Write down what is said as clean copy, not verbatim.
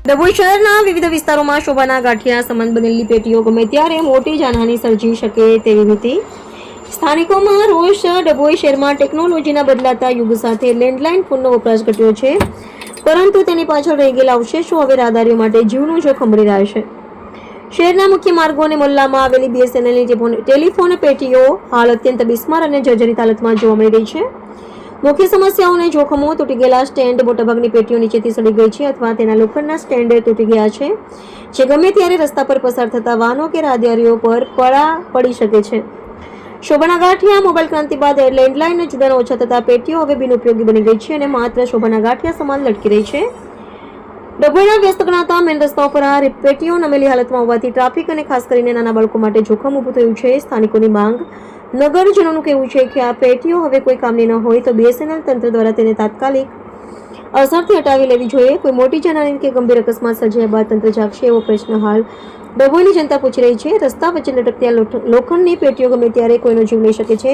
ડભોઈ શહેરના વિવિધ વિસ્તારોમાં શોભાના ગાંઠિયા સમાન બનેલી પેટીઓ ગમે ત્યારે મોટી જાનહાનિ સર્જી શકે તેવી હતી. સ્થાનિકોમાં રોષ. ડભોઈ શહેરમાં ટેકનોલોજીના બદલાતા યુગ સાથે લેન્ડલાઇન ફોનનો વપરાશ ઘટ્યો છે, પરંતુ તેની પાછળ રહી ગયેલા અવશેષો હવે રાહદારીઓ માટે જીવનું જોખમ બની રહ્યા છે. શહેરના મુખ્ય માર્ગો અને મોહલ્લામાં આવેલી BSNLની ટેલિફોન પેટીઓ હાલ અત્યંત બિસ્માર અને જર્જરિત હાલતમાં જોવા મળી રહી છે. મુખ્ય સમસ્યાઓ અને જોખમો: તૂટી ગયેલા સ્ટેન્ડ. મોટાભાગની પેટીઓ નીચેથી સડી ગઈ છે અથવા તેના લોખંડના સ્ટેન્ડ તૂટી ગયા છે, જે ગમે ત્યારે રસ્તા પર પસાર થતા વાહનો કે રાહદારીઓ પર પડી શકે છે. શોભાના ગાંઠિયા. મોબાઈલ ક્રાંતિ બાદ લેન્ડલાઇન જોડાણ ઓછા થતા પેટીઓ હવે બિનઉપયોગી બની ગઈ છે અને માત્ર શોભાના ગાંઠિયા સમાન લટકી રહી છે. ડભોઈના વ્યસ્ત ગણાતા મેન રસ્તાઓ પર આ પેટીઓ નમેલી હાલતમાં હોવાથી ટ્રાફિક અને ખાસ કરીને નાના બાળકો માટે જોખમ ઊભું થયું છે. સ્થાનિકોની માંગ. નગરજનોનું કહેવું છે કે આ પેટીઓ હવે કોઈ કામની ન હોય તો BSNL તંત્ર દ્વારા તેને તાત્કાલિક અસરથી હટાવી લેવી જોઈએ. કોઈ મોટી જાનહાનિ કે ગંભીર અકસ્માત સર્જાયા બાદ તંત્ર જાગશે એવો પ્રશ્ન હાલ ડભોઈની જનતા પૂછી રહી છે. રસ્તા વચ્ચે લટકતી લોખંડની પેટીઓ ગમે ત્યારે કોઈનો જીવ લઈ શકે છે.